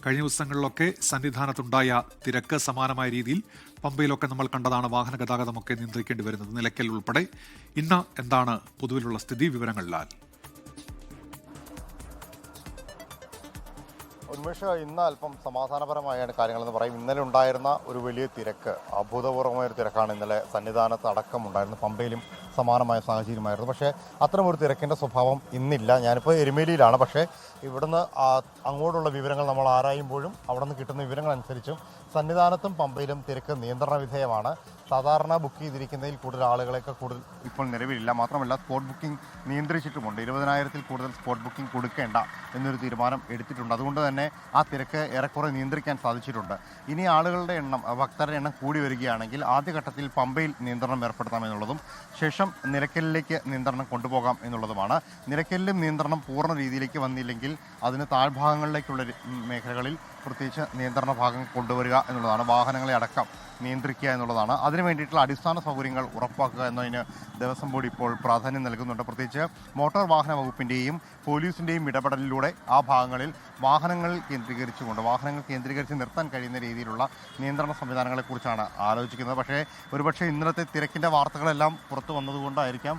കഴിഞ്ഞ ദിവസങ്ങളിലൊക്കെ സന്നിധാനത്തുണ്ടായ തിരക്ക് സമാനമായ രീതിയിൽ പമ്പയിലൊക്കെ നമ്മൾ കണ്ടതാണ്. വാഹന ഗതാഗതമൊക്കെ നിയന്ത്രിക്കേണ്ടി വരുന്നത്, നിലയ്ക്കൽ ഉൾപ്പെടെ. ഇന്ന് എന്താണ് പൊതുവിലുള്ള സ്ഥിതി? വിവരങ്ങളിലാൽ ഉന്മേഷ, ഇന്ന് അല്പം സമാധാനപരമായാണ് കാര്യങ്ങളെന്ന് പറയും. ഇന്നലെ ഉണ്ടായിരുന്ന ഒരു വലിയ തിരക്ക്, അഭൂതപൂർവമായ ഒരു തിരക്കാണ് ഇന്നലെ സന്നിധാനത്ത് അടക്കമുണ്ടായിരുന്നു. പമ്പയിലും സമാനമായ സാഹചര്യമായിരുന്നു. പക്ഷേ അത്തരമൊരു തിരക്കിൻ്റെ സ്വഭാവം ഇന്നില്ല. ഞാനിപ്പോൾ എരുമേലിയിലാണ്. പക്ഷേ ഇവിടുന്ന് അങ്ങോട്ടുള്ള വിവരങ്ങൾ നമ്മൾ ആരായുമ്പോഴും അവിടെ നിന്ന് കിട്ടുന്ന വിവരങ്ങൾ അനുസരിച്ചും സന്നിധാനത്തും പമ്പയിലും തിരക്ക് നിയന്ത്രണ വിധേയമാണ്. സാധാരണ ബുക്ക് ചെയ്തിരിക്കുന്നതിൽ കൂടുതൽ ആളുകളൊക്കെ കൂടുതൽ ഇപ്പോൾ നിലവിലില്ല. മാത്രമല്ല സ്പോട്ട് ബുക്കിംഗ് നിയന്ത്രിച്ചിട്ടുമുണ്ട്. 20,000-ൽ കൂടുതൽ സ്പോട്ട് ബുക്കിംഗ് കൊടുക്കേണ്ട എന്നൊരു തീരുമാനം എടുത്തിട്ടുണ്ട്. അതുകൊണ്ട് തന്നെ ആ തിരക്ക് ഏറെക്കുറെ നിയന്ത്രിക്കാൻ സാധിച്ചിട്ടുണ്ട്. ഇനി ആളുകളുടെ എണ്ണം, ഭക്തരുടെ എണ്ണം കൂടി വരികയാണെങ്കിൽ ആദ്യഘട്ടത്തിൽ പമ്പയിൽ നിയന്ത്രണം ഏർപ്പെടുത്താമെന്നുള്ളതും ശേഷം നിലയ്ക്കലിലേക്ക് നിയന്ത്രണം കൊണ്ടുപോകാം എന്നുള്ളതുമാണ്. നിലയ്ക്കലിലും നിയന്ത്രണം പൂർണ്ണ രീതിയിലേക്ക് വന്നില്ലെങ്കിൽ അതിന് താഴ്ഭാഗങ്ങളിലേക്കുള്ള മേഖലകളിൽ പ്രത്യേകിച്ച് നിയന്ത്രണ ഭാഗം കൊണ്ടുവരിക എന്നുള്ളതാണ്. വാഹനങ്ങളെ അടക്കം നിയന്ത്രിക്കുക എന്നുള്ളതാണ്. അതിനു വേണ്ടിയിട്ടുള്ള അടിസ്ഥാന സൗകര്യങ്ങൾ ഉറപ്പാക്കുക എന്നതിന് ദേവസ്വം ബോർഡ് ഇപ്പോൾ പ്രാധാന്യം നൽകുന്നുണ്ട്. പ്രത്യേകിച്ച് മോട്ടോർ വാഹന വകുപ്പിൻ്റെയും പോലീസിൻ്റെയും ഇടപെടലിലൂടെ ആ ഭാഗങ്ങളിൽ വാഹനങ്ങൾ കേന്ദ്രീകരിച്ച് നിർത്താൻ കഴിയുന്ന രീതിയിലുള്ള നിയന്ത്രണ സംവിധാനങ്ങളെക്കുറിച്ചാണ് ആലോചിക്കുന്നത്. പക്ഷേ ഒരുപക്ഷെ ഇന്നലത്തെ തിരക്കിൻ്റെ വാർത്തകളെല്ലാം പുറത്തു വന്നതുകൊണ്ടായിരിക്കാം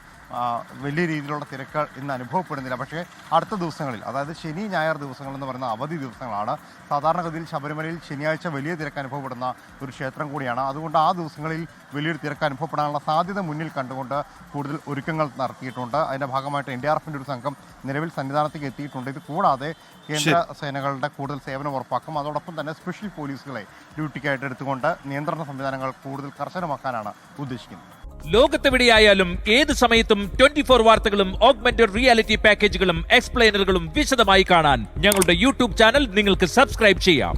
വലിയ രീതിയിലുള്ള തിരക്ക് ഇന്ന് അനുഭവപ്പെടുന്നില്ല. പക്ഷേ അടുത്ത ദിവസങ്ങളിൽ, അതായത് ശനി ഞായർ ദിവസങ്ങൾ എന്ന് പറയുന്ന അവധി ദിവസങ്ങളാണ്. സാധാരണഗതിയിൽ ശബരിമലയിൽ ശനിയാഴ്ച വലിയ തിരക്ക് അനുഭവപ്പെടുന്ന ഒരു ക്ഷേത്രം കൂടിയാണ്. അതുകൊണ്ട് ആ ദിവസങ്ങളിൽ വലിയൊരു തിരക്ക് അനുഭവപ്പെടാനുള്ള സാധ്യത മുന്നിൽ കണ്ടുകൊണ്ട് കൂടുതൽ ഒരുക്കങ്ങൾ നടത്തിയിട്ടുണ്ട്. അതിൻ്റെ ഭാഗമായിട്ട് NDRFിൻ്റെ ഒരു സംഘം നിലവിൽ സന്നിധാനത്തേക്ക് എത്തിയിട്ടുണ്ട്. ഇത് കൂടാതെ കേന്ദ്ര സേനകളുടെ കൂടുതൽ സേവനം ഉറപ്പാക്കും. അതോടൊപ്പം തന്നെ സ്പെഷ്യൽ പോലീസുകളെ ഡ്യൂട്ടിക്കായിട്ട് എടുത്തുകൊണ്ട് നിയന്ത്രണ സംവിധാനങ്ങൾ കൂടുതൽ കർശനമാക്കാനാണ് ഉദ്ദേശിക്കുന്നത്. ലോകത്തെവിടെയായാലും ഏത് സമയത്തും 24 വാർത്തകളും ഓഗ്മെന്റഡ് റിയാലിറ്റി പാക്കേജുകളും എക്സ്പ്ലെയിനറുകളും വിശദമായി കാണാൻ ഞങ്ങളുടെ യൂട്യൂബ് ചാനൽ നിങ്ങൾക്ക് സബ്സ്ക്രൈബ് ചെയ്യാം.